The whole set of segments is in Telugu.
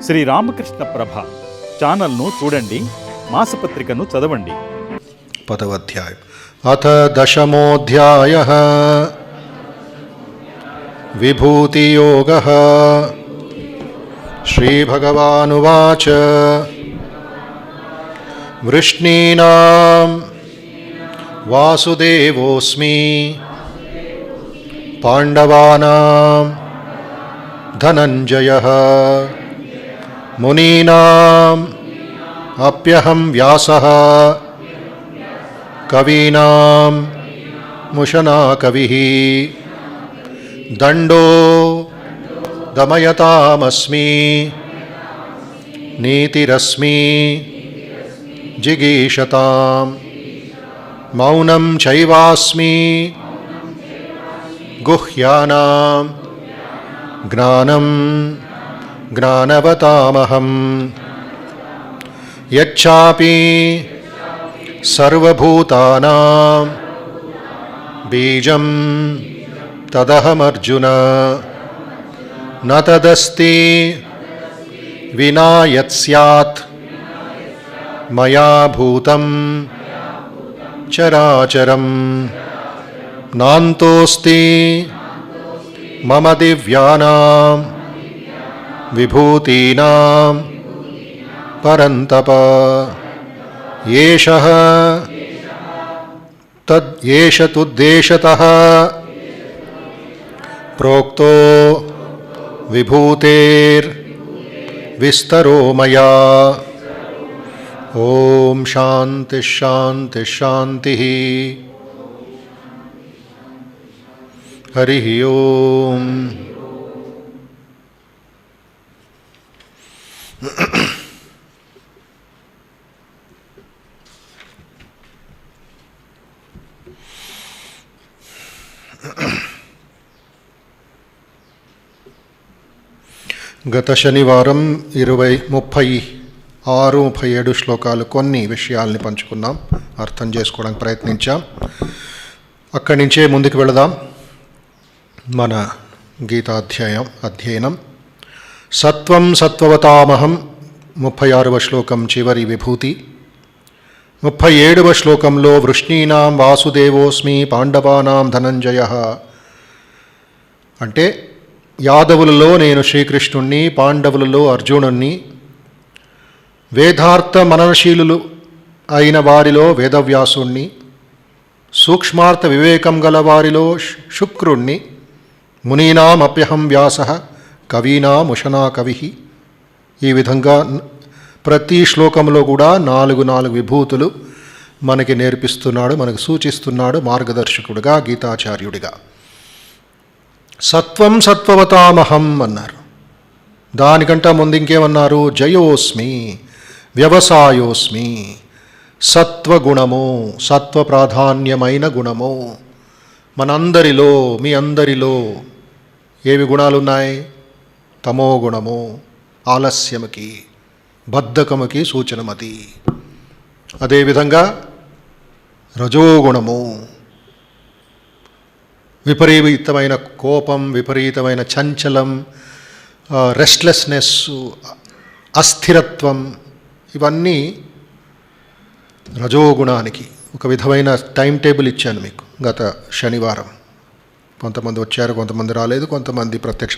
శ్రీ రామకృష్ణ ప్రభ ఛానల్ను చూడండి, మాసపత్రికను చదవండి. 10వ అధ్యాయం. అథ 10మోऽధ్యాయః విభూతియోగః. శ్రీభగవానువాచ వృష్ణీనాం వాసుదేవోస్మి పాండవానాం ధనంజయః మునీనాం అప్యహం వ్యాసః కవీనాం ముషనా కవిః దండో దమయతామస్మి నీతిరస్మి జిగీషతాం మౌనం చైవాస్మి గుహ్యానాం జ్ఞానం జ్ఞానవతామహం యచ్చాపి సర్వభూతానాం బీజం తదహమర్జున న తదస్తి వినా యత్ స్యాత్ మయా భూతం చరాచరం నాంతోస్తి మమ దివ్యానాం విభూతీనాం పరంతప ఏషః తుద్దేశతః ప్రోక్తో విభూతేర్విస్తరో మయా. ఓం శాంతి శాంతి శాంతి. హరి ఓం. గత శనివారం 36-37 శ్లోకాలు కొన్ని విషయాల్ని పంచుకున్నాం, అర్థం చేసుకోవడానికి ప్రయత్నించాం. అక్కడి నుంచే ముందుకు వెళదాం. మన అధ్యయనం సత్వం సత్వవతామహం 36వ శ్లోకం చివరి విభూతి. 37వ శ్లోకంలో వృష్ణీనాం వాసుదేవోస్మి పాండవానాం ధనంజయః అంటే యాదవులలో నేను శ్రీకృష్ణుణ్ణి, పాండవులలో అర్జునుణ్ణి, వేదార్థ మననశీలులు అయిన వారిలో వేదవ్యాసుణ్ణి, సూక్ష్మార్థ వివేకం గల వారిలో శుక్రుణ్ణి, మునీనాం అప్యహం వ్యాసః కవీనాం ఉషనా కవిః. ఈ విధంగా ప్రతి శ్లోకంలో కూడా 4 విభూతులు మనకి నేర్పిస్తున్నాడు, మనకు సూచిస్తున్నాడు మార్గదర్శకుడిగా, గీతాచార్యుడిగా. సత్వం సత్వవతామహం అన్నారు. దానికంటే ముందు ఇంకేమన్నారు? జయోస్మి, వ్యవసాయోస్మి, సత్వగుణము, సత్వ ప్రాధాన్యమైన గుణము. మనందరిలో, మీ అందరిలో ఏవి గుణాలున్నాయి? తమో గుణము, ఆలస్యముకి, బద్ధకముకి సూచనమది. అదేవిధంగా రజోగుణము, విపరీతమైన కోపం, విపరీతమైన చంచలం, రెస్ట్లెస్నెస్, అస్థిరత్వం, ఇవన్నీ రజోగుణానికి. ఒక విధమైన టైం టేబుల్ ఇచ్చాను మీకు గత శనివారం. కొంతమంది వచ్చారు, కొంతమంది రాలేదు, కొంతమంది ప్రత్యక్ష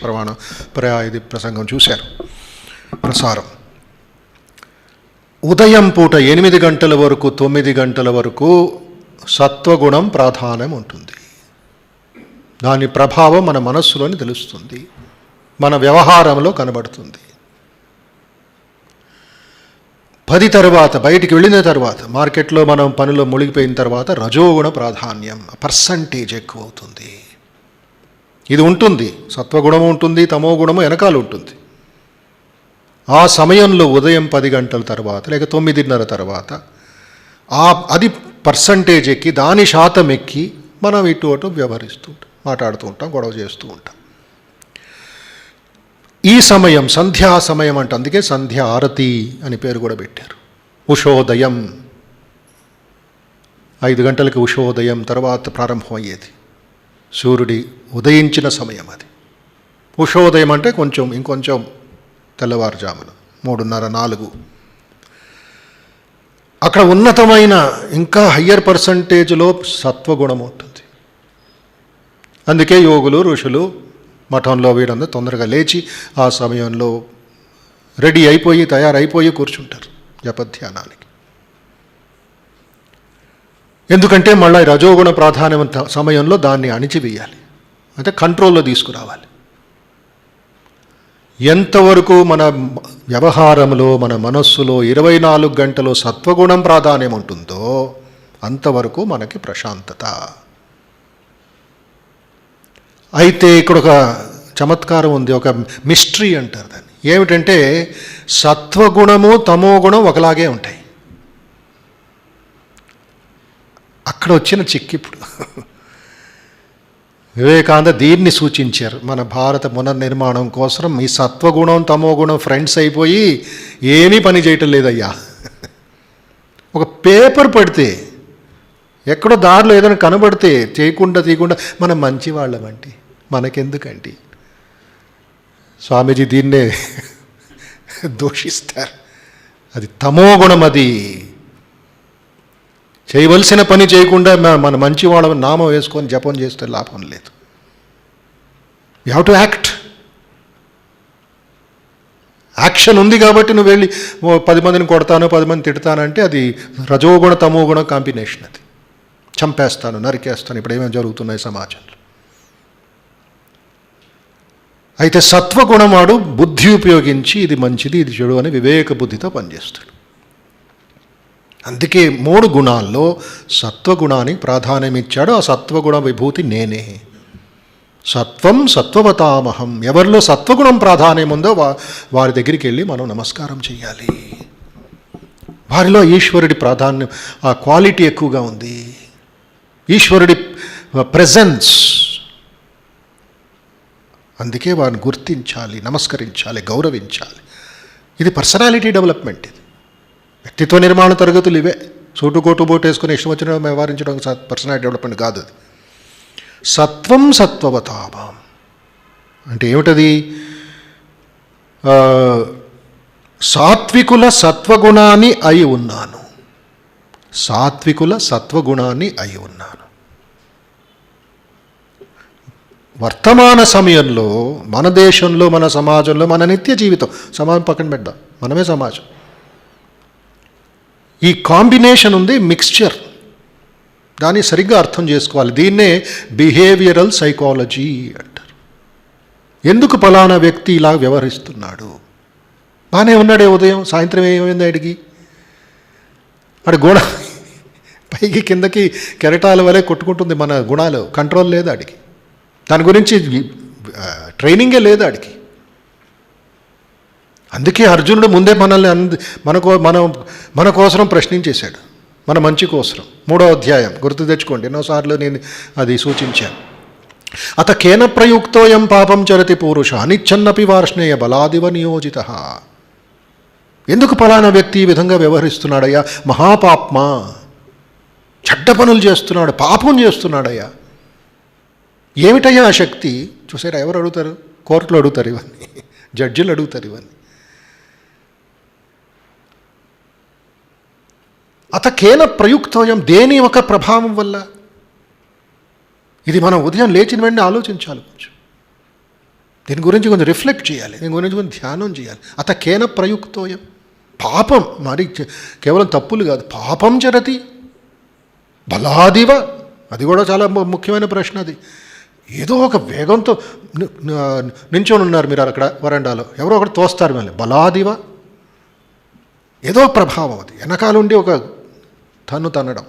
ఇది ప్రసంగం చూశారు, ప్రసారం. ఉదయం పూట 8 గంటల వరకు 9 గంటల వరకు సత్వగుణం ప్రాధాన్యం ఉంటుంది. దాని ప్రభావం మన మనస్సులోని తెలుస్తుంది, మన వ్యవహారంలో కనబడుతుంది. 10 తర్వాత, బయటికి వెళ్ళిన తర్వాత, మార్కెట్లో మనం పనిలో మునిగిపోయిన తర్వాత రజోగుణ ప్రాధాన్యం, పర్సంటేజ్ ఎక్కువ అవుతుంది. ఇది ఉంటుంది, సత్వగుణము ఉంటుంది, తమో గుణము వెనకాల ఉంటుంది. ఆ సమయంలో ఉదయం 10 గంటల తర్వాత లేక 9:30 తర్వాత అది పర్సంటేజ్ ఎక్కి, దాని శాతం ఎక్కి మనం ఇటు అటు వ్యవహరిస్తూ ఉంటాం, మాట్లాడుతూ ఉంటాం, గొడవ చేస్తూ ఉంటాం. ఈ సమయం సంధ్యా సమయం అంట, అందుకే సంధ్యా ఆరతి అని పేరు కూడా పెట్టారు. ఉషోదయం 5 గంటలకి ఉషోదయం తర్వాత ప్రారంభమయ్యేది. సూర్యుడి ఉదయించిన సమయం అది. ఉషోదయం అంటే ఇంకొంచెం తెల్లవారుజామున 3:30, 4. అక్కడ ఉన్నతమైన ఇంకా హయ్యర్ పర్సంటేజ్లో సత్వగుణం ఉంటుంది. అందుకే యోగులు, ఋషులు మఠంలో వీరందరూ తొందరగా లేచి ఆ సమయంలో రెడీ అయిపోయి తయారైపోయి కూర్చుంటారు జపధ్యానానికి. ఎందుకంటే మళ్ళీ రజోగుణ ప్రాధాన్యం సమయంలో దాన్ని అణిచివేయాలి, అంటే కంట్రోల్లో తీసుకురావాలి. ఎంతవరకు మన వ్యవహారంలో, మన మనస్సులో 24 గంటలు సత్వగుణం ప్రాధాన్యం ఉంటుందో అంతవరకు మనకి ప్రశాంతత. అయితే ఇక్కడ ఒక చమత్కారం ఉంది, ఒక మిస్టరీ అంటారు దాన్ని. ఏమిటంటే సత్వగుణము తమోగుణం ఒకలాగే ఉంటాయి. అక్కడ వచ్చిన చిక్కు ఇప్పుడు వివేకానంద దీన్ని సూచించారు. మన భారత పునర్నిర్మాణం కోసం ఈ సత్వగుణం తమోగుణం ఫ్రెండ్స్ అయిపోయి ఏమీ పని చేయటం లేదయ్యా. ఒక పేపర్ పడితే, ఎక్కడో దారిలో ఏదైనా కనబడితే చేయకుండా తీయకుండా మనం మంచివాళ్ళమంటే మనకెందుకండి? స్వామీజీ దీన్నే దూషిస్తారు. అది తమోగుణం. అది చేయవలసిన పని చేయకుండా మన మంచివాళ్ళ నామం వేసుకొని జపం చేస్తే లాభం లేదు. You have to act. Action ఉంది కాబట్టి నువ్వు వెళ్ళి 10 మందిని కొడతాను, 10 మంది తిడతానంటే అది రజోగుణ తమోగుణ కాంబినేషన్. అది చంపేస్తాను, నరికేస్తాను. ఇప్పుడు ఏమేమి జరుగుతున్నాయి సమాజంలో. అయితే సత్వగుణం వాడు బుద్ధి ఉపయోగించి ఇది మంచిది ఇది చెడు అని వివేక బుద్ధితో పనిచేస్తాడు. అందుకే 3 గుణాల్లో సత్వగుణానికి ప్రాధాన్యం ఇచ్చాడు. ఆ సత్వగుణ విభూతి నేనే. సత్వం సత్వవతామహం. ఎవరిలో సత్వగుణం ప్రాధాన్యం ఉందో వారి దగ్గరికి వెళ్ళి మనం నమస్కారం చేయాలి. వారిలో ఈశ్వరుడి ప్రాధాన్యం, ఆ క్వాలిటీ ఎక్కువగా ఉంది. ఈశ్వరుడి ప్రెజెన్స్. అందుకే వారిని గుర్తించాలి, నమస్కరించాలి, గౌరవించాలి. ఇది పర్సనాలిటీ డెవలప్మెంట్. ఇది వ్యక్తిత్వ నిర్మాణ తరగతులు ఇవే. సూటు కోటు బోటు వేసుకుని ఇష్టం వచ్చిన వ్యవహరించడం పర్సనాలిటీ డెవలప్మెంట్ కాదు. అది సత్వం సత్వవతామం అంటే ఏమిటది? సాత్వికుల సత్వగుణాన్ని అయి ఉన్నాను. సాత్వికుల సత్వగుణాన్ని అయి ఉన్నాను. వర్తమాన సమయంలో మన దేశంలో, మన సమాజంలో, మన నిత్య జీవితం, సమాజం పక్కన పెడదాం, మనమే సమాజం, ఈ కాంబినేషన్ ఉంది, మిక్స్చర్. దాన్ని సరిగ్గా అర్థం చేసుకోవాలి. దీన్నే బిహేవియరల్ సైకాలజీ అంటారు. ఎందుకు ఫలానా వ్యక్తి ఇలా వ్యవహరిస్తున్నాడు? బాగానే ఉన్నాడే, ఉదయం సాయంత్రం ఏమైంది అడిగి అడి గుణ పైకి కిందకి కెరటాల వలె కొట్టుకుంటుంది. మన గుణాలు కంట్రోల్ లేదు అడిగి. దాని గురించి ట్రైనింగే లేదు అడిగి. అందుకే అర్జునుడు ముందే మనల్ని మన కోసం ప్రశ్నించేశాడు, మన మంచి కోసం. 3వ అధ్యాయం గుర్తు తెచ్చుకోండి, ఎన్నోసార్లు నేను అది సూచించాను. అత కేన ప్రయుక్తోయం పాపం చరతి పూరుష అనిచ్చన్నపి వార్ష్ణేయ బలాదివ నియోజిత. ఎందుకు ఫలానా వ్యక్తి ఈ విధంగా వ్యవహరిస్తున్నాడయ్యా? మహాపాప్మా, చెడ్డ పనులు చేస్తున్నాడు, పాపం చేస్తున్నాడయ్యా. ఏమిటయ్యా ఆ శక్తి? చూసారా, ఎవరు అడుగుతారు? కోర్టులో అడుగుతారు ఇవన్నీ, జడ్జిలు అడుగుతారు ఇవన్నీ. అతకేన ప్రయుక్తోయం, దేని ఒక ప్రభావం వల్ల? ఇది మనం ఉదయం లేచిన వెంటనే ఆలోచించాలి, కొంచెం దీని గురించి కొంచెం రిఫ్లెక్ట్ చేయాలి, దీని గురించి కొంచెం ధ్యానం చేయాలి. అతకేన ప్రయుక్తోయం, పాపం, మరి కేవలం తప్పులు కాదు, పాపం చరతి బలాదివ. అది కూడా చాలా ముఖ్యమైన ప్రశ్న. అది ఏదో ఒక వేగంతో నించొని ఉన్నారు మీరు అక్కడ వరండాలో, ఎవరో ఒకటి తోస్తారు మళ్ళీ, బలాదివ. ఏదో ప్రభావం, అది వెనకాలండి ఒక తన్నడం.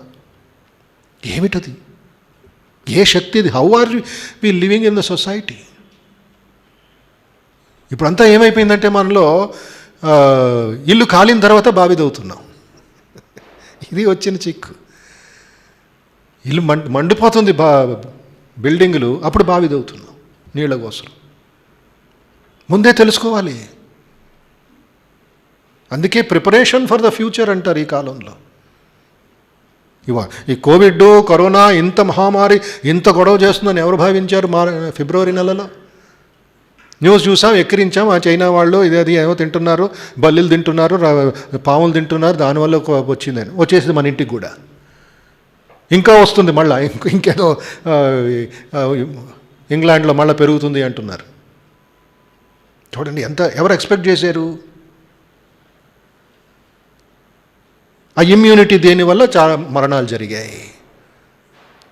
ఏమిటది? ఏ శక్తి ఇది? How are we living in the society? ఇప్పుడంతా ఏమైపోయిందంటే మనలో ఇల్లు కాలిన తర్వాత బావిదవుతున్నాం. ఇది వచ్చిన చిక్కు. ఇల్లు మండిపోతుంది, బిల్డింగులు, అప్పుడు బావిదవుతున్నాం నీళ్ళ కోసం. ముందే తెలుసుకోవాలి. అందుకే ప్రిపరేషన్ ఫర్ ద ఫ్యూచర్ అంటారు ఈ కాలంలో. ఈ కోవిడ్, కరోనా, ఇంత మహమ్మారి, ఇంత గొడవ చేస్తుందని ఎవరు భావించారు ఫిబ్రవరి నెలలో? న్యూస్ చూసాం, ఎక్కిరించాం, ఆ చైనా వాళ్ళు ఇది ఏమో తింటున్నారు, బల్లీలు తింటున్నారు, పాములు తింటున్నారు, దానివల్ల వచ్చిందని వచ్చేసింది మన ఇంటికి కూడా. ఇంకా వస్తుంది మళ్ళీ, ఇంకేదో ఇంగ్లాండ్లో మళ్ళీ పెరుగుతుంది అంటున్నారు. చూడండి ఎవరు ఎక్స్పెక్ట్ చేశారు? ఆ ఇమ్యూనిటీ దేనివల్ల చాలా మరణాలు జరిగాయి,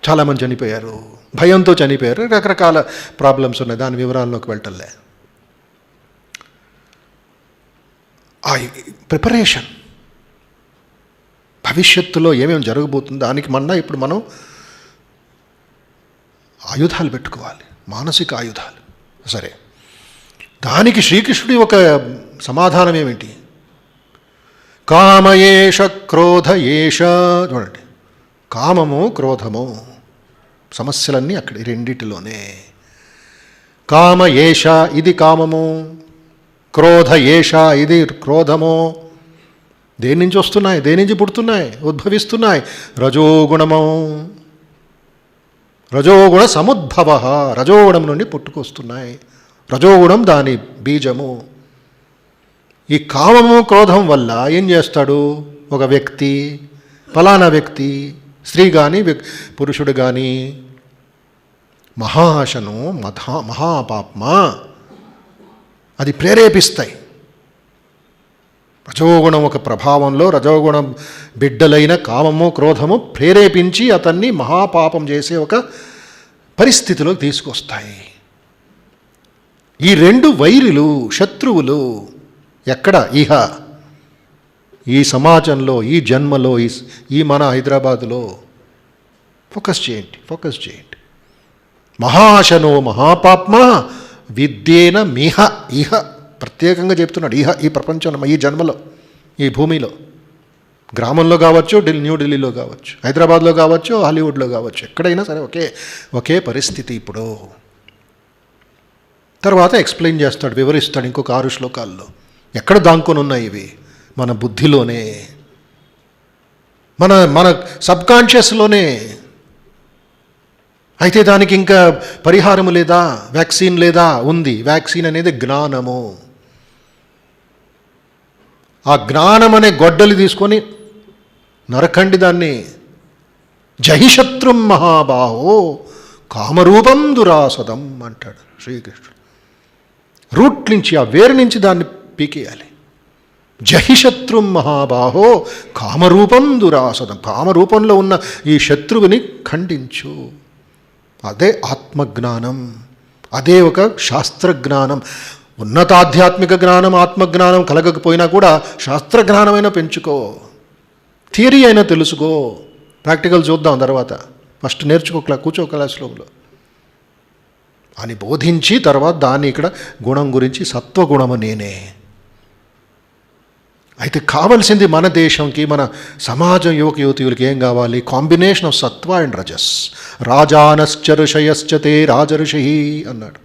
చాలామంది చనిపోయారు, భయంతో చనిపోయారు, రకరకాల ప్రాబ్లమ్స్ ఉన్నాయి, దాని వివరాల్లోకి వెళ్ళటంలే. ఆ ప్రిపరేషన్, భవిష్యత్తులో ఏమేమి జరగబోతుందో దానికి ఇప్పుడు మనం ఆయుధాలు పెట్టుకోవాలి, మానసిక ఆయుధాలు. సరే, దానికి శ్రీకృష్ణుడి ఒక సమాధానం ఏమిటి? కామయేష క్రోధయేష. చూడండి, కామము క్రోధము సమస్యలన్నీ అక్కడ రెండిటిలోనే. కామయేష ఇది కామము, క్రోధయేష ఇది క్రోధము. దేని నుంచి వస్తున్నాయి, దేని నుంచి పుడుతున్నాయి, ఉద్భవిస్తున్నాయి? రజోగుణము, రజోగుణ సముద్భవ, రజోగుణం నుండి పుట్టుకొస్తున్నాయి. రజోగుణం దాని బీజము. ఈ కామము క్రోధం వల్ల ఏం చేస్తాడు ఒక వ్యక్తి, ఫలానా వ్యక్తి, స్త్రీ కానీ పురుషుడు కానీ, మహాశను మహాపాప్మ అది ప్రేరేపిస్తాయి. రజోగుణం ఒక ప్రభావంలో రజోగుణం బిడ్డలైన కామము క్రోధము ప్రేరేపించి అతన్ని మహాపాపం చేసే ఒక పరిస్థితిలోకి తీసుకొస్తాయి. ఈ రెండు వైరులు, శత్రువులు ఎక్కడ? ఈ సమాజంలో, ఈ జన్మలో, ఈ మన హైదరాబాదులో. ఫోకస్ చేయండి. మహాశనో మహాపాప్మ విద్యేన మిహ, ఇహ ప్రత్యేకంగా చెప్తున్నాడు. ఈ ప్రపంచంలో, ఈ జన్మలో, ఈ భూమిలో, గ్రామంలో కావచ్చు, న్యూఢిల్లీలో కావచ్చు, హైదరాబాద్లో కావచ్చు, హాలీవుడ్లో కావచ్చు, ఎక్కడైనా సరే ఒకే పరిస్థితి ఇప్పుడు. తర్వాత ఎక్స్ప్లెయిన్ చేస్తాడు, వివరిస్తాడు ఇంకొక 6 శ్లోకాల్లో. ఎక్కడ దాంకొని ఉన్నాయి ఇవి? మన బుద్ధిలోనే, మన సబ్కాన్షియస్లోనే. అయితే దానికి ఇంకా పరిహారము లేదా, వ్యాక్సిన్ లేదా? ఉంది. వ్యాక్సిన్ అనేది జ్ఞానము. ఆ జ్ఞానం అనే గొడ్డలి తీసుకొని నరకండి దాన్ని. జహిశత్రుం మహాబాహో కామరూపం దురాసదం అంటాడు శ్రీకృష్ణుడు. రూట్ నుంచి, ఆ వేరు నుంచి దాన్ని పీకేయాలి. జహిశత్రుం మహాబాహో కామరూపం దురాసదం. కామరూపంలో ఉన్న ఈ శత్రువుని ఖండించు. అదే ఆత్మజ్ఞానం, అదే ఒక శాస్త్రజ్ఞానం. ఉన్నతాధ్యాత్మిక జ్ఞానం, ఆత్మజ్ఞానం కలగకపోయినా కూడా శాస్త్రజ్ఞానమైనా పెంచుకో, థియరీ అయినా తెలుసుకో. ప్రాక్టికల్ చూద్దాం తర్వాత, ఫస్ట్ నేర్చుకో, కూర్చో క్లాస్లో అని బోధించి తర్వాత దాన్ని ఇక్కడ గుణం గురించి సత్వగుణము నేనే. అయితే కావలసింది మన దేశంకి, మన సమాజం, యువకులకి ఏం కావాలి? కాంబినేషన్ ఆఫ్ సత్వ అండ్ రజస్. రాజానశ్చ ఋషయశ్చతే రాజఋషి అన్నాడు.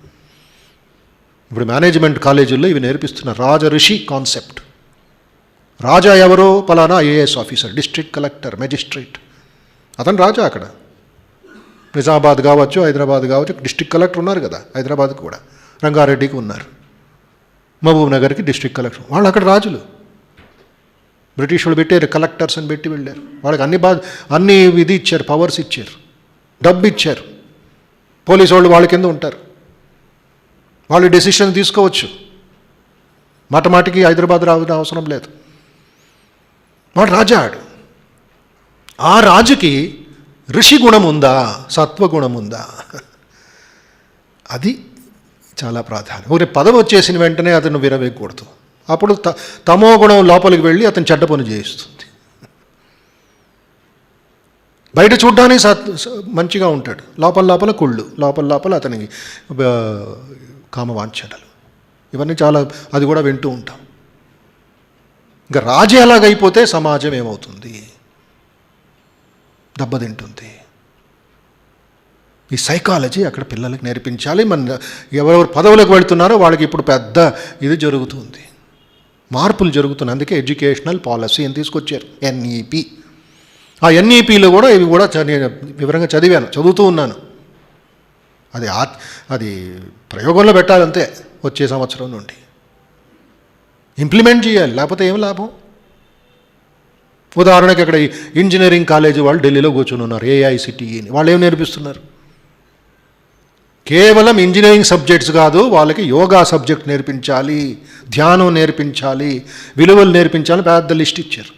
ఇప్పుడు మేనేజ్మెంట్ కాలేజీల్లో ఇవి నేర్పిస్తున్నారు, రాజఋషి కాన్సెప్ట్. రాజా ఎవరో? పలానా IAS officer, district collector, magistrate, అతను రాజా. అక్కడ నిజామాబాద్ కావచ్చు, హైదరాబాద్ కావచ్చు, డిస్ట్రిక్ట్ కలెక్టర్ ఉన్నారు కదా, హైదరాబాద్కి కూడా, రంగారెడ్డికి ఉన్నారు, మహబూబ్ నగర్కి డిస్ట్రిక్ట్ కలెక్టర్. వాళ్ళు అక్కడ రాజులు. బ్రిటిష్ వాళ్ళు పెట్టారు, కలెక్టర్స్ అని పెట్టి వెళ్ళారు. వాళ్ళకి అన్ని ఇది ఇచ్చారు, పవర్స్ ఇచ్చారు, డబ్బు ఇచ్చారు. పోలీసు వాళ్ళు వాళ్ళ కింద ఉంటారు, వాళ్ళు డెసిషన్ తీసుకోవచ్చు. మాటికి హైదరాబాద్ రావాల్సిన అవసరం లేదు. వాడు రాజాడు. ఆ రాజుకి ఋషి గుణం ఉందా, సత్వగుణం ఉందా? అది చాలా ప్రాధాన్యం. ఒక పదవి వచ్చేసిన వెంటనే అతను విరవేయకూడదు. అప్పుడు తమో గుణం లోపలికి వెళ్ళి అతను చెడ్డ పని చేయిస్తుంది. బయట చూడ్డానికి మంచిగా ఉంటాడు, లోపల కుళ్ళు, లోపల అతనికి కామవాంఛనలు, ఇవన్నీ చాలా, అది కూడా వింటూ ఉంటాం. ఇంకా రాజు ఎలాగైపోతే సమాజం ఏమవుతుంది? దెబ్బతింటుంది. ఈ సైకాలజీ అక్కడ పిల్లలకి నేర్పించాలి. ఎవరెవరు పదవులకు వెళుతున్నారో వాళ్ళకి ఇప్పుడు పెద్ద ఇది జరుగుతుంది, మార్పులు జరుగుతున్నాయి. అందుకే ఎడ్యుకేషనల్ పాలసీ అని తీసుకొచ్చారు, ఎన్ఈపి. ఆ ఎన్ఈపిలో కూడా ఇవి కూడా వివరంగా చదువుతూ ఉన్నాను. అది ప్రయోగంలో పెట్టాలంతే, వచ్చే సంవత్సరం నుండి ఇంప్లిమెంట్ చేయాలి, లేకపోతే ఏం లాభం? ఉదాహరణకి అక్కడ ఇంజనీరింగ్ కాలేజీ వాళ్ళు ఢిల్లీలో కూర్చొని ఉన్నారు, ఏఐసిటిఈని. వాళ్ళు ఏం నేర్పిస్తున్నారు? కేవలం ఇంజనీరింగ్ సబ్జెక్ట్స్ కాదు, వాళ్ళకి యోగా సబ్జెక్ట్ నేర్పించాలి, ధ్యానం నేర్పించాలి, విలువలు నేర్పించాలి, పెద్ద లిస్ట్ ఇచ్చారు.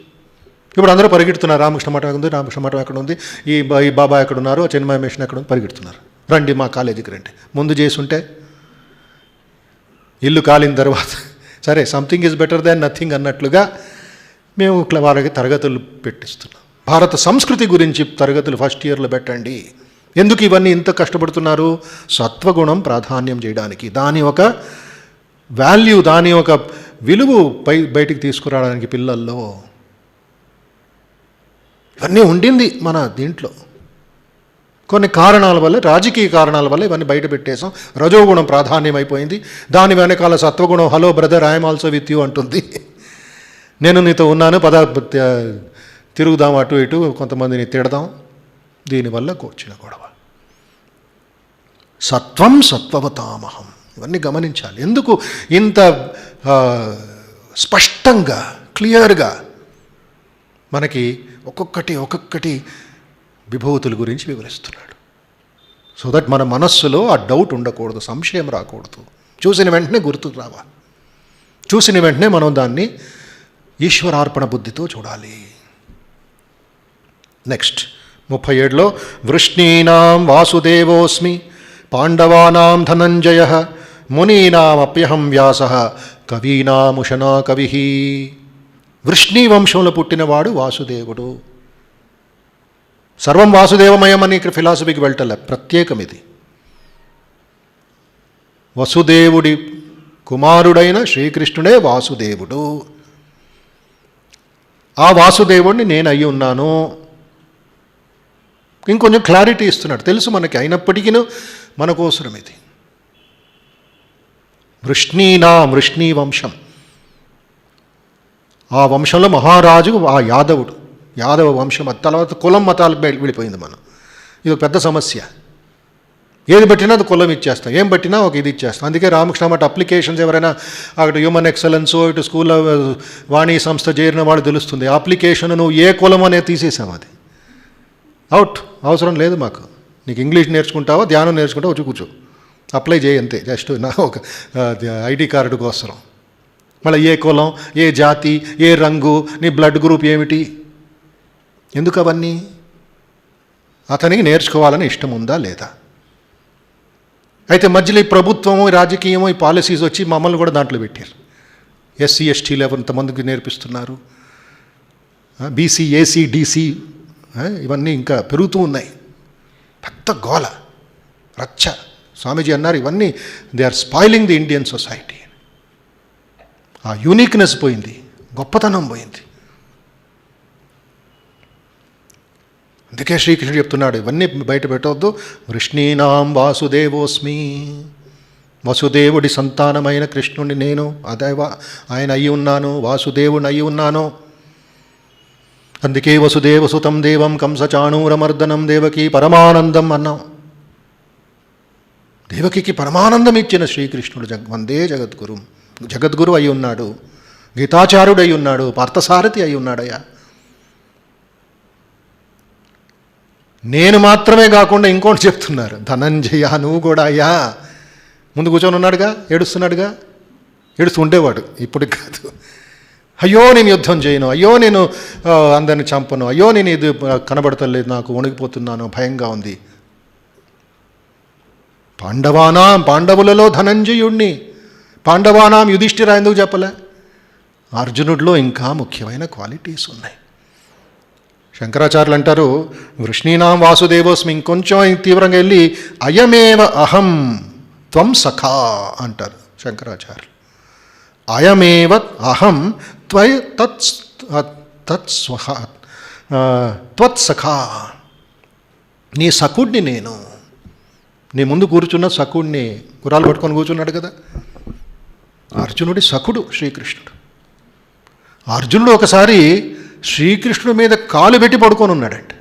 ఇప్పుడు అందరూ పరిగెడుతున్నారు, రామకృష్ణ మఠం ఎక్కడ ఉంది, రామకృష్ణ మఠం ఎక్కడ ఉంది, ఈ బాబా ఎక్కడ ఉన్నారు, చిన్మయ మిషన్ ఎక్కడ ఉంది, పరిగెడుతున్నారు. రండి మా కాలేజీకి రండి. ముందు చేసుంటే ఇల్లు కాలిన తర్వాత సరే something is better than nothing అన్నట్లుగా మేము వారికి తరగతులు పెట్టిస్తున్నాం. భారత సంస్కృతి గురించి తరగతులు ఫస్ట్ ఇయర్లో పెట్టండి. ఎందుకు ఇవన్నీ ఇంత కష్టపడుతున్నారు? సత్వగుణం ప్రాధాన్యం చేయడానికి, దాని ఒక వాల్యూ, దాని ఒక విలువ బయటికి తీసుకురావడానికి పిల్లల్లో. ఇవన్నీ ఉండింది మన దీంట్లో. కొన్ని కారణాల వల్ల, రాజకీయ కారణాల వల్ల ఇవన్నీ బయట పెట్టేసాం. రజోగుణం ప్రాధాన్యం అయిపోయింది. దాని వెనకాల సత్వగుణం hello brother I'm also with you అంటుంది. నేను నీతో ఉన్నాను, తిరుగుదాం అటు ఇటు, కొంతమందిని తిడదాం. దీనివల్ల వచ్చిన గొడవ. సత్వం సత్వవతామహం, ఇవన్నీ గమనించాలి. ఎందుకు ఇంత స్పష్టంగా క్లియర్గా మనకి ఒక్కొక్కటి విభూతుల గురించి వివరిస్తున్నాడు? సో దట్ మన మనస్సులో ఆ డౌట్ ఉండకూడదు, సంశయం రాకూడదు. చూసిన వెంటనే గుర్తుకు రావాలి. చూసిన వెంటనే మనం దాన్ని ఈశ్వరార్పణ బుద్ధితో చూడాలి. నెక్స్ట్ 37లో వృష్ణీనాం వాసుదేవోస్మి పాండవానాం ధనంజయ మునీనామప్యహం వ్యాస కవీనాముషనా కవి. వృష్ణీ వంశంలో పుట్టినవాడు వాసుదేవుడు. సర్వం వాసుదేవమయం అని ఇక్కడ ఫిలాసఫీకి వెళ్ళటలే, ప్రత్యేకం ఇది. వసుదేవుడి కుమారుడైన శ్రీకృష్ణుడే వాసుదేవుడు. ఆ వాసుదేవుడిని నేను అయి ఉన్నాను. ఇంకొంచెం క్లారిటీ ఇస్తున్నాడు. తెలుసు మనకి, అయినప్పటికీ మన కోసరం ఇది. వృష్ణీ వంశం, ఆ వంశంలో మహారాజు ఆ యాదవ వంశం. తర్వాత కులం మతాలకు వెళ్ళిపోయింది మనం. ఇది ఒక పెద్ద సమస్య. ఏది బట్టినా అది కులం ఇచ్చేస్తాం, ఏం బట్టినా ఒక ఇది ఇచ్చేస్తాం. అందుకే రామకృష్ణ మఠ అప్లికేషన్స్ ఎవరైనా అక్కడ హ్యూమన్ ఎక్సలెన్స్ ఇటు స్కూల్లో వాణి సంస్థ చేరిన వాళ్ళు తెలుస్తుంది. అప్లికేషన్ నువ్వు ఏ కులం అనేది తీసేసాం, అది అవుట్, అవసరం లేదు మాకు. నీకు ఇంగ్లీష్ నేర్చుకుంటావా, ధ్యానం నేర్చుకుంటావా, వచ్చి కూర్చో, అప్లై చేయి అంతే. జస్ట్ నా ఒక ఐడి కార్డు కోసం. మళ్ళీ ఏ కులం, ఏ జాతి, ఏ రంగు, నీ బ్లడ్ గ్రూప్ ఏమిటి, ఎందుకు అవన్నీ? అతనికి నేర్చుకోవాలని ఇష్టం ఉందా లేదా? అయితే మధ్యలో ఈ ప్రభుత్వము, రాజకీయము, ఈ పాలసీస్ వచ్చి మమ్మల్ని కూడా దాంట్లో పెట్టారు. ఎస్సీ ఎస్టీలు ఎంతమందికి నేర్పిస్తున్నారు, బీసీ ఏసీ డీసీ ఇవన్నీ ఇంకా పెరుగుతూ ఉన్నాయి. పెద్ద గోల, రచ్చ. స్వామీజీ అన్నారు ఇవన్నీ they are spoiling the Indian society. ఆ యూనిక్నెస్ పోయింది, గొప్పతనం పోయింది. అందుకే శ్రీకృష్ణుడు చెప్తున్నాడు ఇవన్నీ బయట పెట్టవద్దు. వృష్ణీనాం వాసుదేవోస్మి, వసుదేవుడి సంతానమైన కృష్ణుడిని నేను, ఆయన అయి ఉన్నాను, వాసుదేవుని అయి ఉన్నాను. అందుకే వసుదేవసుతం దేవం కంసచాణూరమర్దనం దేవకి పరమానందం అన్నాం. దేవకికి పరమానందం ఇచ్చిన శ్రీకృష్ణుడు వందే జగద్గురు, జగద్గురు అయి ఉన్నాడు, గీతాచార్యుడు అయి ఉన్నాడు, పార్థసారథి అయి ఉన్నాడయ్యా. నేను మాత్రమే కాకుండా ఇంకోటి చెప్తున్నారు, ధనంజయ నువ్వు కూడా అయ్యా. ముందు కూర్చొని ఉన్నాడుగా, ఏడుస్తున్నాడుగా, ఏడుస్తూ ఉండేవాడు, ఇప్పుడు కాదు. అయ్యో నేను యుద్ధం చేయను, అయ్యో నేను అందరిని చంపను, అయ్యో నేను ఇది కనబడతలేదు, నాకు వణికిపోతున్నాను, భయంగా ఉంది. పాండవులలో ధనంజయుణ్ణి, పాండవానాం యుధిష్ఠిర ఎందుకు చెప్పలే? అర్జునుడిలో ఇంకా ముఖ్యమైన క్వాలిటీస్ ఉన్నాయి. శంకరాచార్యులు అంటారు వృష్ణీనాం వాసుదేవోస్మి, ఇంకొంచెం తీవ్రంగా వెళ్ళి అయమేవ అహం త్వం సఖా అంటారు శంకరాచార్యులు. అయమేవ అహం త్వత్సఖా, నీ సఖుడిని నేను. నీ ముందు కూర్చున్న సఖుడిని, గుర్రాలు పట్టుకొని కూర్చున్నాడు కదా, అర్జునుడి సఖుడు శ్రీకృష్ణుడు. అర్జునుడు ఒకసారి శ్రీకృష్ణుడి మీద కాలు పెట్టి పడుకొని ఉన్నాడంట.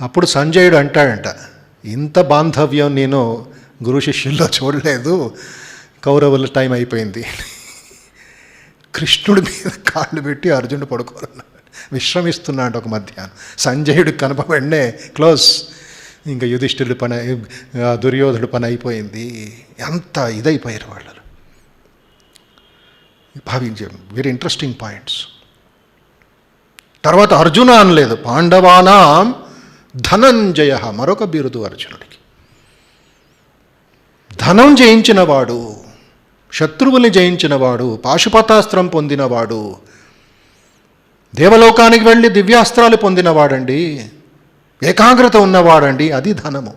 అప్పుడు సంజయుడు అంటాడంట, ఇంత బాంధవ్యం నేను గురు శిష్యుల్లో చూడలేదు, కౌరవుల టైం అయిపోయింది. కృష్ణుడి మీద కాళ్ళు పెట్టి అర్జునుడు పడుకోనున్నాడు, విశ్రమిస్తున్నాడు ఒక మధ్యాహ్నం. సంజయుడికి కనపబడినే క్లోజ్, ఇంకా యుధిష్ఠిరుడి పని, దుర్యోధనుడి పని అయిపోయింది. ఎంత ఇదైపోయారు వాళ్ళు. భావించాం. Very interesting points. తర్వాత అర్జున అనలేదు, పాండవానాం ధనంజయ, మరొక బిరుదు అర్జునుడికి. ధనం జయించినవాడు, శత్రువుల్ని జయించినవాడు, పాశుపతాస్త్రం పొందినవాడు, దేవలోకానికి వెళ్ళి దివ్యాస్త్రాలు పొందినవాడండి, ఏకాగ్రత ఉన్నవాడండి. అది ధనము,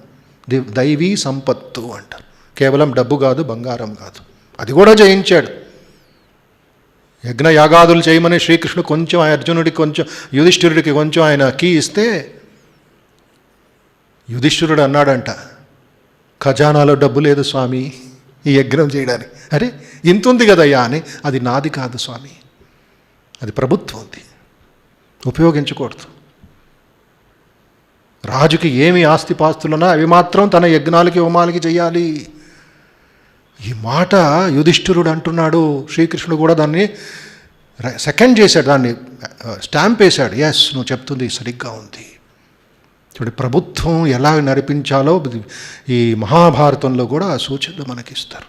దైవీ సంపత్తు అంటారు. కేవలం డబ్బు కాదు, బంగారం కాదు, అది కూడా జయించాడు. యజ్ఞయాగాదులు చేయమని శ్రీకృష్ణుడు కొంచెం అర్జునుడికి కొంచెం, యుధిష్ఠిరుడికి కొంచెం ఆయన కీ ఇస్తే యుధిష్ఠిరుడు అన్నాడంట, ఖజానాలో డబ్బు లేదు స్వామి ఈ యజ్ఞం చేయడానికి. అరే ఇంత ఉంది కదయ్యా అని. అది నాది కాదు స్వామి, అది ప్రభుత్వంది, ఉపయోగించకూడదు. రాజుకి ఏమి ఆస్తిపాస్తులున్నా అవి మాత్రం తన యజ్ఞాలకి హోమాలకి చెయ్యాలి. ఈ మాట యుధిష్ఠిరుడు అంటున్నాడు. శ్రీకృష్ణుడు కూడా దాన్ని సెకండ్ చేశాడు, దాన్ని స్టాంప్ వేశాడు. ఎస్, నువ్వు చెప్తుంది సరిగ్గా ఉంది. చూడండి, ప్రభుత్వం ఎలా నడిపించాలో ఈ మహాభారతంలో కూడా ఆ సూచనలు మనకిస్తారు.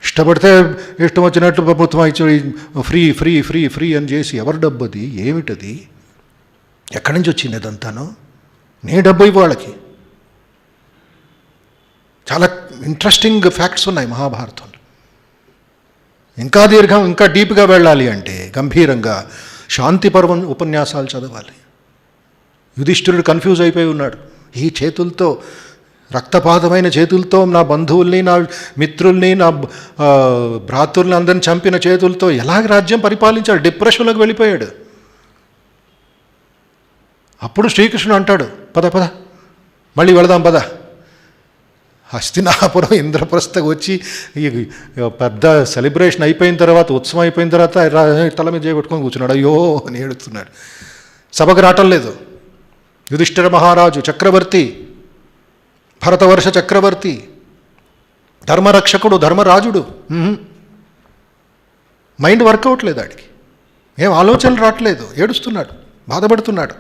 ఇష్టపడితే ఇష్టం వచ్చినట్లు ప్రభుత్వం ఇచ్చి ఫ్రీ ఫ్రీ ఫ్రీ ఫ్రీ అని చేసి, ఎవరి డబ్బు అది, ఏమిటది, ఎక్కడి నుంచి వచ్చింది అదంతాను? నీ డబ్బు ఇవ్వు వాళ్ళకి. చాలా ఇంట్రెస్టింగ్ ఫ్యాక్ట్స్ ఉన్నాయి మహాభారతంలో. ఇంకా దీర్ఘం, ఇంకా డీప్గా వెళ్ళాలి అంటే గంభీరంగా శాంతి పర్వం ఉపన్యాసాలు చదవాలి. యుధిష్ఠిరుడు కన్ఫ్యూజ్ అయిపోయి ఉన్నాడు. ఈ చేతులతో, రక్తపాతమైన చేతులతో నా బంధువుల్ని, నా మిత్రుల్ని, నా భ్రాతృల్ని అందరిని చంపిన చేతులతో ఎలాగ రాజ్యం పరిపాలించాడు? డిప్రెషన్లోకి వెళ్ళిపోయాడు. అప్పుడు శ్రీకృష్ణుడు అంటాడు, పద పద మళ్ళీ వెళదాం పద. హస్తినాపురం ఇంద్రప్రస్థకు వచ్చి ఈ పెద్ద సెలబ్రేషన్ అయిపోయిన తర్వాత, ఉత్సవం అయిపోయిన తర్వాత తల మీద చేయబెట్టుకొని కూర్చున్నాడు. అయ్యో అని ఏడుస్తున్నాడు. సభకు రావటం లేదు. యుధిష్ఠిర మహారాజు చక్రవర్తి, భరతవర్ష చక్రవర్తి, ధర్మరక్షకుడు, ధర్మరాజుడు. మైండ్ వర్కౌట్ లేదు ఆడికి, ఏం ఆలోచనలు రావట్లేదు, ఏడుస్తున్నాడు, బాధపడుతున్నాడు.